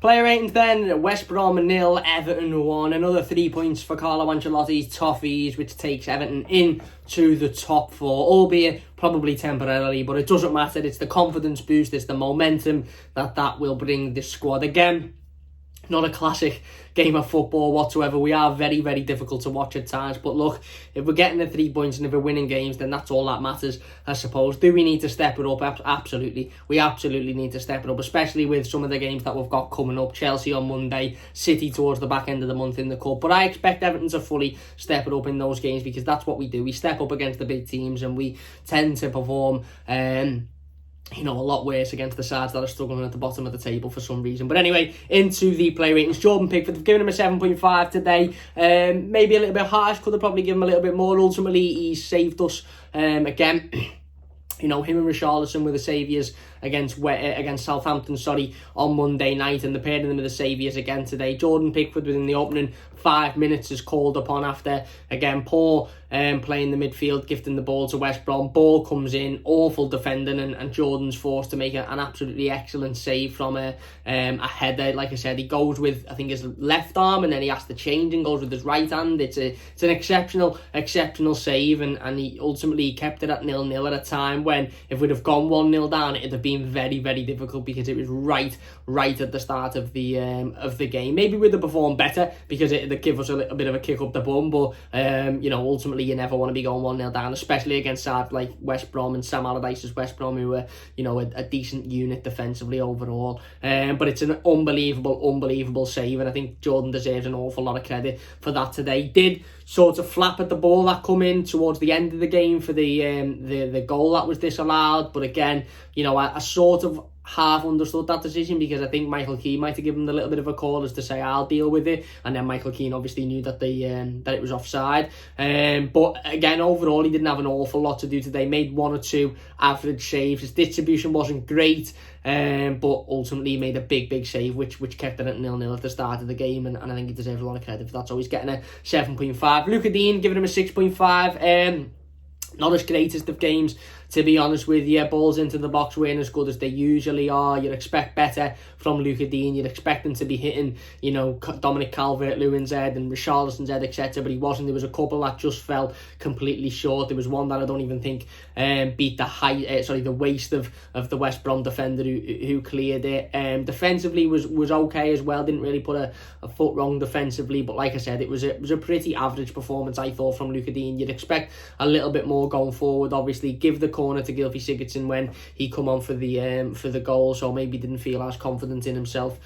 Player ratings then, West Brom 0, Everton 1. Another 3 points for Carlo Ancelotti's Toffees, which takes Everton into the top 4, albeit probably temporarily, but it doesn't matter. It's the confidence boost, it's the momentum that will bring this squad. Again, not a classic game of football whatsoever. We are very, very difficult to watch at times. But look, if we're getting the 3 points and if we're winning games, then that's all that matters, I suppose. Do we need to step it up? Absolutely. We absolutely need to step it up, especially with some of the games that we've got coming up. Chelsea on Monday, City towards the back end of the month in the Cup. But I expect Everton to fully step it up in those games, because that's what we do. We step up against the big teams and we tend to perform a lot worse against the sides that are struggling at the bottom of the table for some reason. But anyway, into the player ratings. Jordan Pickford, they've given him a 7.5 today. Maybe a little bit harsh, could have probably given him a little bit more. Ultimately, he's saved us again. Him and Richarlison were the saviours against Southampton, on Monday night, and the pair of them are the saviours again today. Jordan Pickford, within the opening 5 minutes, is called upon after, again, poor playing the midfield, gifting the ball to West Brom. Ball comes in, awful defending, and Jordan's forced to make an absolutely excellent save from a header. Like I said, he goes with, I think, his left arm, and then he has to change and goes with his right hand. It's an exceptional save, and he ultimately kept it at 0-0 at a time when, if we'd have gone 1-0 down, it'd have been very, very difficult, because it was right at the start of the game. Maybe we'd have performed better, because it'd give us a little bit of a kick up the bum, but ultimately you never want to be going 1-0 down, especially against sides like West Brom and Sam Allardyce's West Brom, who were a decent unit defensively overall. But it's an unbelievable save, and I think Jordan deserves an awful lot of credit for that today. He did sort of flap at the ball that come in towards the end of the game for the goal that was disallowed, but again, I sort of half understood that decision, because I think Michael Keane might have given him a little bit of a call as to say, I'll deal with it, and then Michael Keane obviously knew that that it was offside. But again, overall, he didn't have an awful lot to do today. Made 1 or 2 average saves. His distribution wasn't great, but ultimately he made a big save, which kept it at 0-0 at the start of the game, and I think he deserves a lot of credit for that. So he's getting a 7.5. Luca Dean, giving him a 6.5. Not as greatest of games, to be honest with you. Balls into the box weren't as good as they usually are. You'd expect better from Luca Dean. You'd expect him to be hitting, Dominic Calvert-Lewin's head and Richarlison's head, etc. But he wasn't. There was a couple that just fell completely short. There was one that I don't even think beat the waist of the West Brom defender who cleared it. Defensively was okay as well. Didn't really put a foot wrong defensively. But like I said, it was a pretty average performance, I thought, from Luca Dean. You'd expect a little bit more going forward. Obviously, give the corner to Gylfi Sigurdsson when he come on for the goal, so maybe didn't feel as confident in himself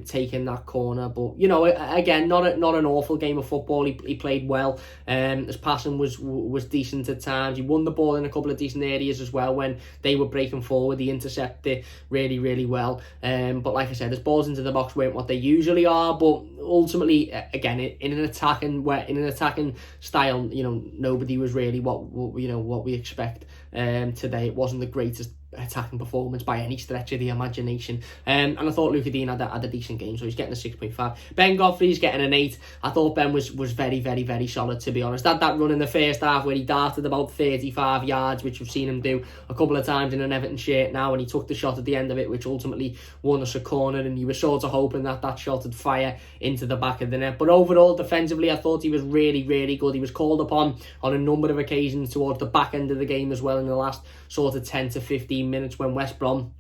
taking that corner. But again, not an awful game of football. He played well. His passing was decent at times. He won the ball in a couple of decent areas as well when they were breaking forward. He intercepted really, really well. But like I said, his balls into the box weren't what they usually are. But ultimately, again, in an attacking style, nobody was really what we expect. Today, it wasn't the greatest attacking performance by any stretch of the imagination, and I thought Luca Dean had a decent game, so he's getting a 6.5. Ben Godfrey's getting an 8. I thought Ben was very, very, very solid, to be honest. That run in the first half where he darted about 35 yards, which we've seen him do a couple of times in an Everton shirt now, and he took the shot at the end of it, which ultimately won us a corner, and you were sort of hoping that shot would fire into the back of the net. But overall, defensively, I thought he was really, really good. He was called upon on a number of occasions towards the back end of the game as well, in the last sort of 10 to 15 minutes when West Brom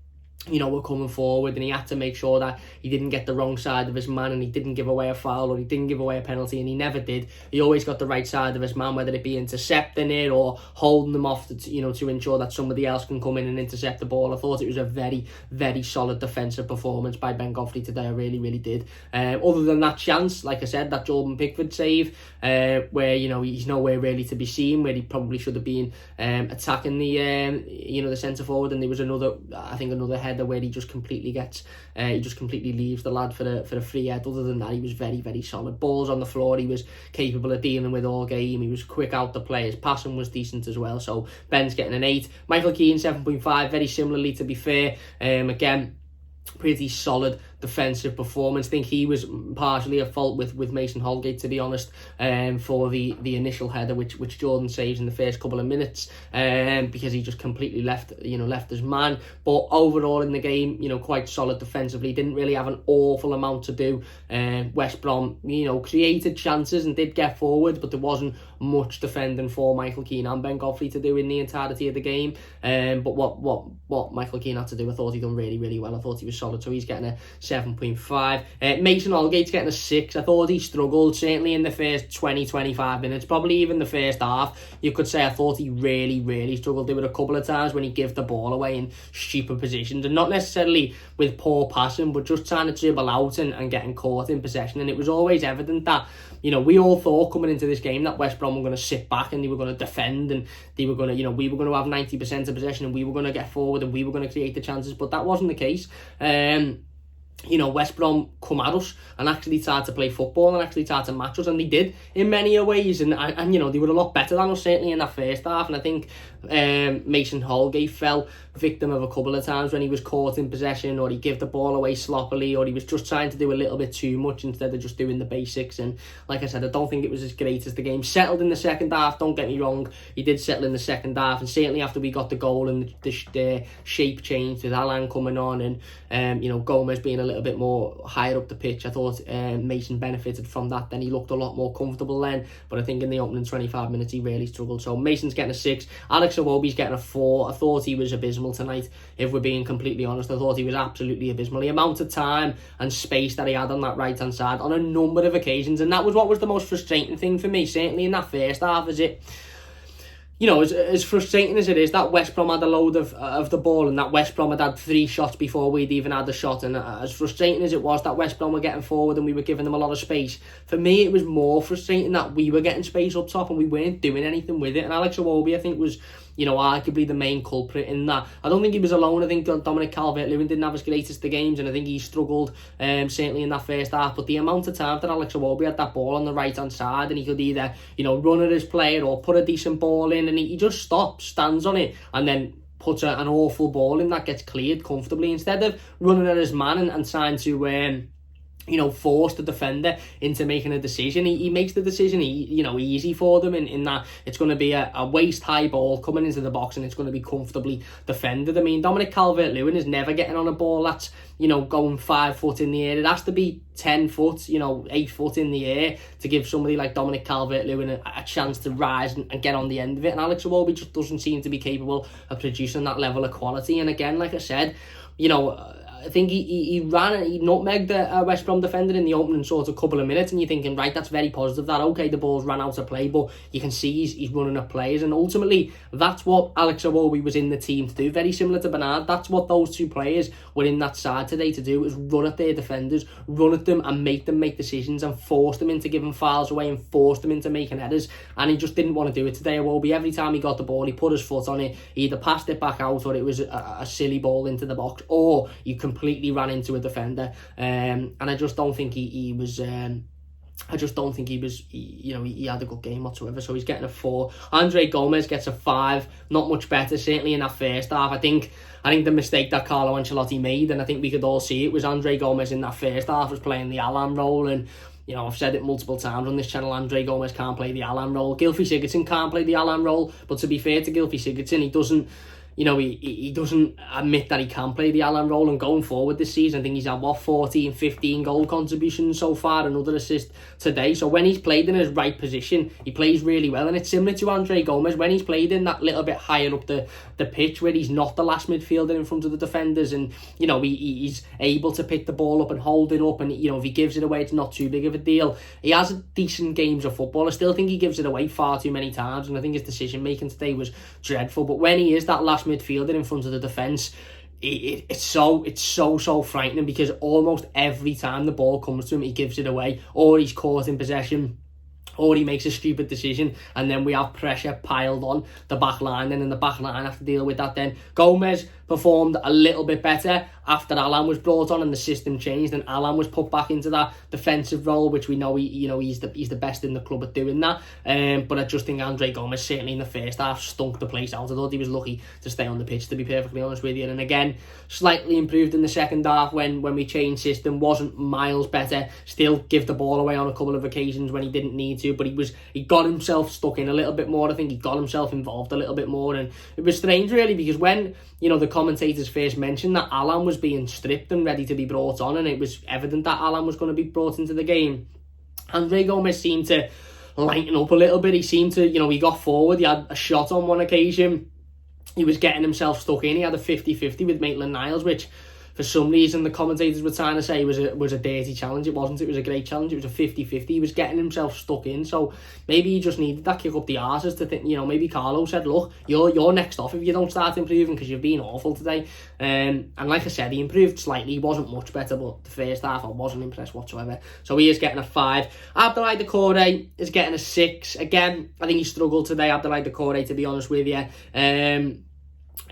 were coming forward, and he had to make sure that he didn't get the wrong side of his man, and he didn't give away a foul, or he didn't give away a penalty, and he never did. He always got the right side of his man, whether it be intercepting it or holding them off to ensure that somebody else can come in and intercept the ball. I thought it was a very, very solid defensive performance by Ben Godfrey today. I really, really did. Other than that chance, like I said, that Jordan Pickford save, where he's nowhere really to be seen, where he probably should have been attacking the centre forward, and there was another header where he just completely leaves the lad for a free head. Other than that, he was very, very solid. Balls on the floor, he was capable of dealing with all game. He was quick out the play. His passing was decent as well. So Ben's getting an 8. Michael Keane 7.5. Very similarly, to be fair. Again, pretty solid defensive performance. I think he was partially at fault with Mason Holgate, to be honest, for the initial header which Jordan saves in the first couple of minutes, because he just completely left his man. But overall in the game, quite solid defensively. Didn't really have an awful amount to do. West Brom, created chances and did get forward, but there wasn't much defending for Michael Keane and Ben Godfrey to do in the entirety of the game. But what Michael Keane had to do, I thought he done really, really well. I thought he was solid, so he's getting a 7.5. Mason Holgate's getting a 6. I thought he struggled, certainly in the first 20-25 minutes, probably even the first half. You could say I thought he really, really struggled. There were a couple of times when he gave the ball away in stupid positions, and not necessarily with poor passing, but just trying to dribble out and getting caught in possession. And it was always evident that, we all thought coming into this game that West Brom were going to sit back and they were going to defend, and they were going to, we were going to have 90% of possession and we were going to get forward and we were going to create the chances, but that wasn't the case. West Brom come at us and actually tried to play football and actually tried to match us, and they did in many ways, and they were a lot better than us, certainly in that first half. And I think Mason Holgate fell victim of a couple of times when he was caught in possession, or he gave the ball away sloppily, or he was just trying to do a little bit too much instead of just doing the basics. And like I said, I don't think it was as great as the game. Settled in the second half, don't get me wrong, he did settle in the second half, and certainly after we got the goal and the shape changed with Alan coming on and Gomez being a little bit more higher up the pitch, I thought Mason benefited from that. Then he looked a lot more comfortable then, but I think in the opening 25 minutes he really struggled. So Mason's getting a 6. Alex Iwobi's getting a 4. I thought he was abysmal tonight, if we're being completely honest. I thought he was absolutely abysmal. The amount of time and space that he had on that right hand side on a number of occasions, and that was what was the most frustrating thing for me, certainly in that first half, is it as frustrating as it is that West Brom had a load of the ball, and that West Brom had 3 shots before we'd even had a shot, and as frustrating as it was that West Brom were getting forward and we were giving them a lot of space, for me it was more frustrating that we were getting space up top and we weren't doing anything with it. And Alex Iwobi, I think, was arguably the main culprit in that. I don't think he was alone. I think Dominic Calvert-Lewin didn't have his greatest of games, and I think he struggled certainly in that first half. But the amount of time that Alex Iwobi had that ball on the right hand side, and he could either run at his player or put a decent ball in, and he just stops, stands on it, and then puts an awful ball in that gets cleared comfortably, instead of running at his man and trying to force the defender into making a decision. He makes the decision easy for them in that it's going to be a waist-high ball coming into the box and it's going to be comfortably defended. I mean, Dominic Calvert-Lewin is never getting on a ball that's going 5 foot in the air. It has to be 10 foot, 8 foot in the air to give somebody like Dominic Calvert-Lewin a chance to rise and get on the end of it. And Alex Iwobi just doesn't seem to be capable of producing that level of quality. And again, like I said, I think he nutmegged a West Brom defender in the opening sort of couple of minutes, and you're thinking, right, that's very positive, that okay, the ball's ran out of play, but you can see he's running at players, and ultimately that's what Alex Iwobi was in the team to do. Very similar to Bernard, that's what those two players were in that side today to do, is run at their defenders, run at them and make them make decisions and force them into giving fouls away and force them into making headers. And he just didn't want to do it today. Iwobi, every time he got the ball, he put his foot on it, he either passed it back out, or it was a silly ball into the box, or you completely ran into a defender, and I just don't think he was I just don't think he was, he had a good game whatsoever. So he's getting a 4. Andre Gomez gets a 5. Not much better, certainly in that first half. I think the mistake that Carlo Ancelotti made, and I think we could all see it, was Andre Gomez in that first half was playing the Alan role. And I've said it multiple times on this channel, Andre Gomez can't play the Alan role. Gylfi Sigurdsson can't play the Alan role, but to be fair to Gylfi Sigurdsson, he doesn't he doesn't admit that he can play the Alan role. And going forward this season, I think he's had 14, 15 goal contributions so far, another assist today. So when he's played in his right position, he plays really well. And it's similar to Andre Gomez when he's played in that little bit higher up the pitch, where he's not the last midfielder in front of the defenders, and he's able to pick the ball up and hold it up, and if he gives it away, it's not too big of a deal. He has decent games of football. I still think he gives it away far too many times, and I think his decision making today was dreadful. But when he is that last midfielder in front of the defence, it's so frightening, because almost every time the ball comes to him, he gives it away, or he's caught in possession, or he makes a stupid decision, and then we have pressure piled on the back line, and then the back line have to deal with that. Then Gomez performed a little bit better after Alan was brought on and the system changed and Alan was put back into that defensive role, which we know he's the best in the club at doing that. But I just think Andre Gomes certainly in the first half stunk the place out. I thought he was lucky to stay on the pitch, to be perfectly honest with you. And again, slightly improved in the second half when we changed system. Wasn't miles better. Still give the ball away on a couple of occasions when he didn't need to, but he got himself stuck in a little bit more. I think he got himself involved a little bit more, and it was strange really, because when the commentators first mentioned that Alan was being stripped and ready to be brought on, and it was evident that Alan was going to be brought into the game, Andre Gomes seemed to lighten up a little bit. He seemed to, he got forward, he had a shot on one occasion, he was getting himself stuck in, he had a 50-50 with Maitland-Niles, which for some reason the commentators were trying to say was a dirty challenge. It wasn't. It was a great challenge. It was a 50-50. He was getting himself stuck in. So maybe he just needed that kick up the arses to think, maybe Carlo said, look, you're next off if you don't start improving because you've been awful today. And like I said, he improved slightly. He wasn't much better, but the first half I wasn't impressed whatsoever. So he is getting a 5. Abdoulaye Doucouré is getting a 6. Again, I think he struggled today, Abdoulaye Doucouré, to be honest with you.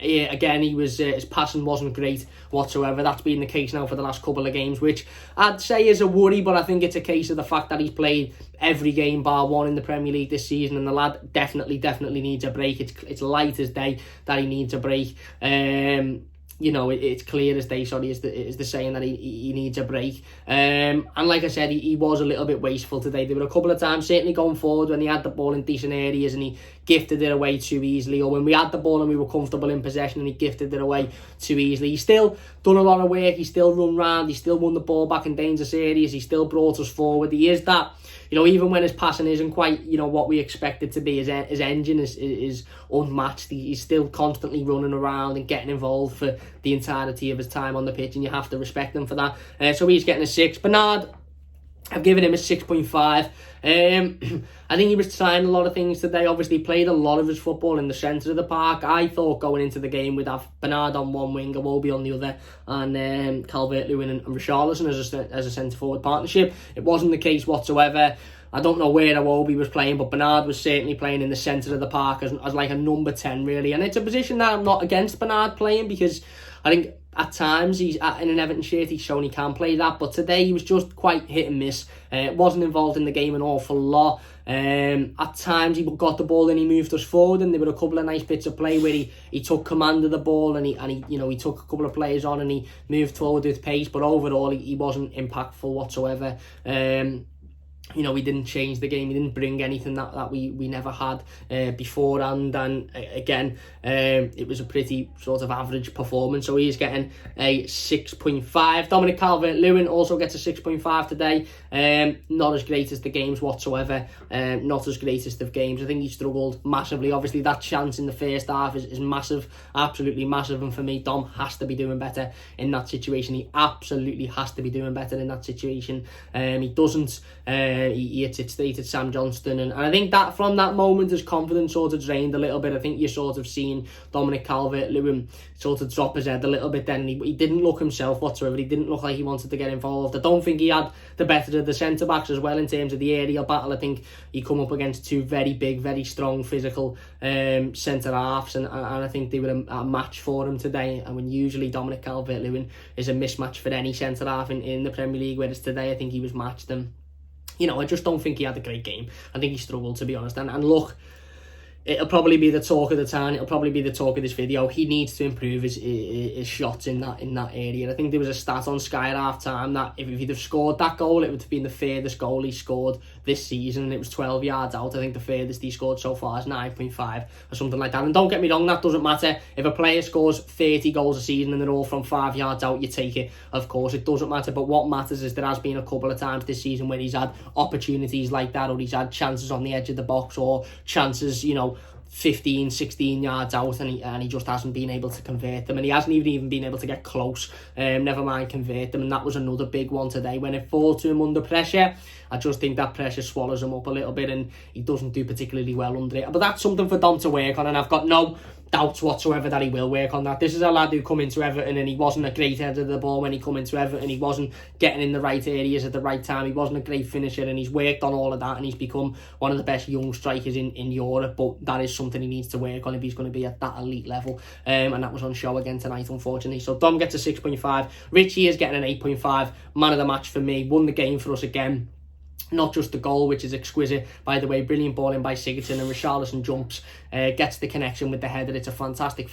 Yeah, again, his passing wasn't great whatsoever. That's been the case now for the last couple of games, which I'd say is a worry, but I think it's a case of the fact that he's played every game bar one in the Premier League this season, and the lad definitely needs a break. It's light as day that he needs a break. It's clear as day, sorry, is the saying that he needs a break. And like I said, he was a little bit wasteful today. There were a couple of times, certainly going forward, when he had the ball in decent areas and he gifted it away too easily, or when we had the ball and we were comfortable in possession and he gifted it away too easily. He's still done a lot of work, he still run round, he still won the ball back in dangerous areas, he still brought us forward. He is that, even when his passing isn't quite, what we expect it to be, his engine is unmatched. He's still constantly running around and getting involved for the entirety of his time on the pitch, and you have to respect him for that. So he's getting a 6. Bernard, I've given him a 6.5. I think he was trying a lot of things today. Obviously played a lot of his football in the centre of the park. I thought going into the game we'd have Bernard on one wing, Iwobi on the other, and Calvert-Lewin and Richarlison as a centre-forward partnership. It wasn't the case whatsoever. I don't know where Iwobi was playing, but Bernard was certainly playing in the centre of the park as like a number 10 really. And it's a position that I'm not against Bernard playing, because I think at times he's in an Everton shirt, he's shown he can play that, but today he was just quite hit and miss. Wasn't involved in the game an awful lot. At times he got the ball and he moved us forward, and there were a couple of nice bits of play where he took command of the ball and he took a couple of players on and he moved forward with pace, but overall he wasn't impactful whatsoever. He didn't change the game. He didn't bring anything that we never had beforehand. And again, it was a pretty sort of average performance. So he's getting a 6.5. Dominic Calvert-Lewin also gets a 6.5 today. Not as great as the games whatsoever. Not as greatest of games. I think he struggled massively. Obviously, that chance in the first half is massive. Absolutely massive. And for me, Dom has to be doing better in that situation. He absolutely has to be doing better in that situation. He doesn't. He hits it straight at Sam Johnston, and I think that from that moment his confidence sort of drained a little bit. I think you're sort of seeing Dominic Calvert-Lewin sort of drop his head a little bit then. He didn't look himself whatsoever. He didn't look like he wanted to get involved. I don't think he had the better of the centre-backs as well in terms of the aerial battle. I think he come up against two very big, very strong physical centre-halves, and I think they were a match for him today. And when usually Dominic Calvert-Lewin is a mismatch for any centre-half in the Premier League, whereas today I think he was matched. And I just don't think he had a great game. I think he struggled, to be honest. And look, it'll probably be the talk of the town. It'll probably be the talk of this video. He needs to improve his shots in that area. I think there was a stat on Sky at half time that if he'd have scored that goal, it would have been the furthest goal he scored this season, and it was 12 yards out. I think the furthest he scored so far is 9.5 or something like that. And don't get me wrong, that doesn't matter. If a player scores 30 goals a season and they're all from 5 yards out, you take it. Of course, it doesn't matter. But what matters is there has been a couple of times this season where he's had opportunities like that, or he's had chances on the edge of the box, or chances, 15, 16 yards out, and he just hasn't been able to convert them, and he hasn't even been able to get close, never mind convert them. And that was another big one today. When it falls to him under pressure, I just think that pressure swallows him up a little bit, and he doesn't do particularly well under it. But that's something for Dom to work on, and I've got no doubts whatsoever that he will work on that. This is a lad who come into Everton and he wasn't a great header of the ball when he come into Everton. He wasn't getting in the right areas at the right time. He wasn't a great finisher, and he's worked on all of that, and he's become one of the best young strikers in Europe. But that is something he needs to work on if he's going to be at that elite level. And that was on show again tonight, unfortunately. So Dom gets a 6.5. Richie is getting an 8.5. Man of the match for me. Won the game for us again. Not just the goal, which is exquisite, by the way. Brilliant ball in by Sigurdsson, and Richarlison jumps, gets the connection with the header. It's a fantastic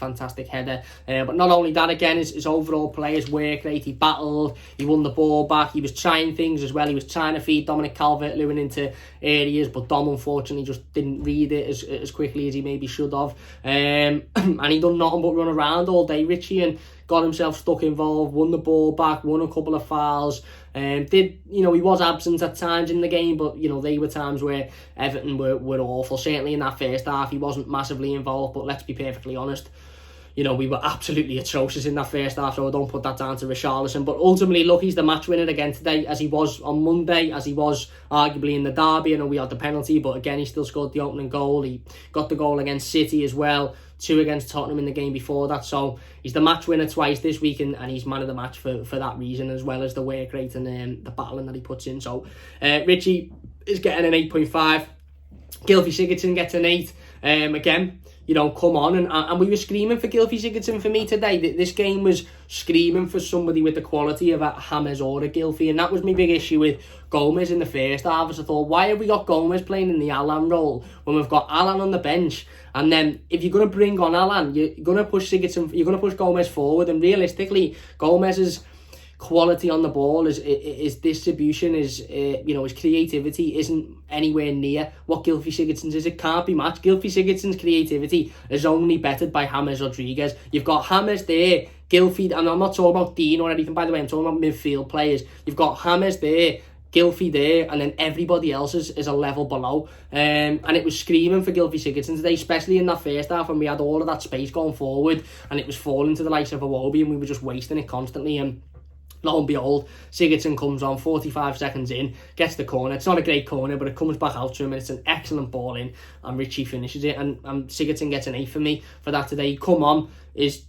header. But not only that, again, his overall play, his work rate. He battled, he won the ball back, he was trying things as well. He was trying to feed Dominic Calvert-Lewin into areas, but Dom unfortunately just didn't read it as quickly as he maybe should have. And he done nothing but run around all day, Richie, and got himself stuck involved, won the ball back, won a couple of fouls. He was absent at times in the game, but they were times where Everton were awful. Certainly in that first half, he wasn't massively involved, but let's be perfectly honest, we were absolutely atrocious in that first half, so I don't put that down to Richarlison. But ultimately, look, he's the match winner again today, as he was on Monday, as he was arguably in the derby. I know we had the penalty, but again, he still scored the opening goal. He got the goal against City as well, 2 against Tottenham in the game before that. So he's the match winner twice this week, and he's man of the match for that reason, as well as the work rate and the battling that he puts in. So Richie is getting an 8.5. Gylfi Sigurdsson gets an 8. Again, come on. And we were screaming for Gylfi Sigurdsson for me today. This game was screaming for somebody with the quality of a James or a Gylfi. And that was my big issue with Gomez in the first half. As I thought, why have we got Gomez playing in the Alan role when we've got Alan on the bench? And then if you're going to bring on Alan, you're going to push Sigurdsson, you're going to push Gomez forward. And realistically, Gomez's quality on the ball, his distribution, his creativity isn't anywhere near what Gylfi Sigurdsson's is. It can't be matched. Gylfi Sigurdsson's creativity is only bettered by James Rodriguez. You've got James there, Gylfi, and I'm not talking about Dean or anything, by the way, I'm talking about midfield players. You've got James there, Gylfi there, and then everybody else is a level below. And it was screaming for Gylfi Sigurdsson today, especially in that first half when we had all of that space going forward, and it was falling to the likes of Iwobi, and we were just wasting it constantly. And lo and behold, Sigurdsson comes on 45 seconds in, gets the corner. It's not a great corner, but it comes back out to him, and it's an excellent ball in, and Richie finishes it. And Sigurdsson gets an 8 for me for that today. Come on, his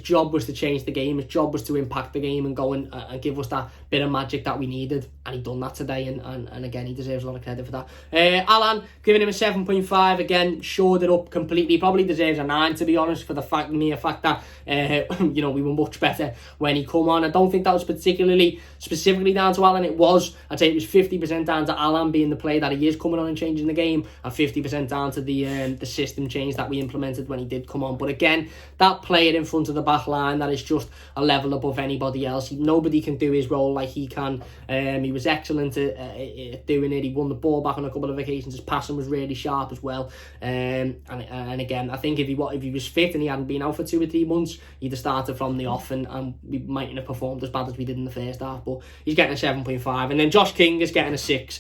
job was to change the game. His job was to impact the game and go and give us that bit of magic that we needed, and he done that today. And again, he deserves a lot of credit for that. Alan, giving him a 7.5. Again, shored it up completely. Probably deserves a 9, to be honest, for the mere fact that we were much better when he come on. I don't think that was specifically down to Alan. I'd say it was 50% down to Alan being the player that he is, coming on and changing the game, and 50% down to the system change that we implemented when he did come on. But again, that player in front of the back line, that is just a level above anybody else. Nobody can do his role like he can. He was excellent at doing it. He won the ball back on a couple of occasions. His passing was really sharp as well. And again, I think if he was fit and he hadn't been out for 2 or 3 months, he'd have started from the off, and we mightn't have performed as bad as we did in the first half. But he's getting a 7.5. And then Josh King is getting a 6.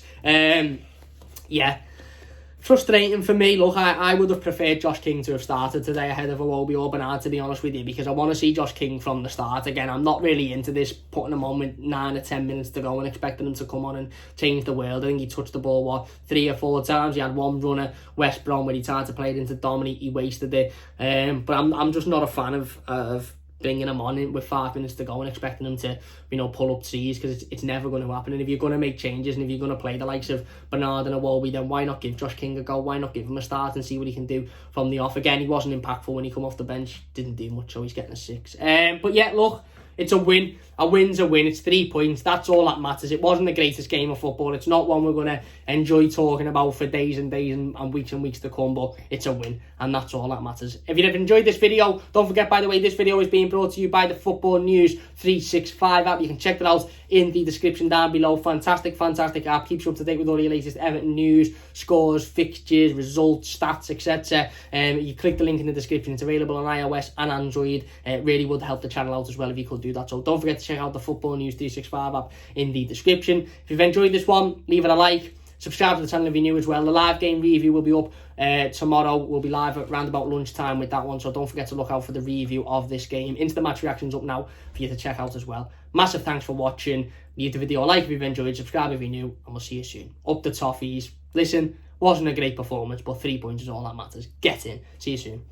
Frustrating for me. Look, I would have preferred Josh King to have started today ahead of Iwobi or Bernard, to be honest with you, because I want to see Josh King from the start. Again, I'm not really into this putting him on with 9 or 10 minutes to go and expecting him to come on and change the world. I think he touched the ball 3 or 4 times. He had one run at West Brom where he tried to play it into Dom, and he wasted it. But I'm just not a fan of bringing him on in with 5 minutes to go and expecting him to, pull up trees, because it's never going to happen. And if you're going to make changes, and if you're going to play the likes of Bernard and Iwobi, then why not give Josh King a go? Why not give him a start and see what he can do from the off? Again, he wasn't impactful when he come off the bench, didn't do much, so he's getting a 6. But yeah, look, it's a win. A win's a win. It's 3 points. That's all that matters. It wasn't the greatest game of football. It's not one we're going to enjoy talking about for days and days and weeks to come, but it's a win, and that's all that matters. If you've enjoyed this video, don't forget, by the way, this video is being brought to you by the Football News 365 app. You can check that out in the description down below. Fantastic app. Keeps you up to date with all your latest Everton news, scores, fixtures, results, stats, etc. You click the link in the description. It's available on iOS and Android. It really would help the channel out as well if you could do that. So don't forget to check out the Football News 365 app in the description. If you've enjoyed this one, leave it a like. Subscribe to the channel if you're new as well. The live game review will be up tomorrow. We'll be live at around about lunchtime with that one, so don't forget to look out for the review of this game. Into the match reactions up now for you to check out as well. Massive thanks for watching. Leave the video a like if you've enjoyed, subscribe if you're new, and we'll see you soon. Up the toffees. Listen, wasn't a great performance, but 3 points is all that matters. Get in. See you soon.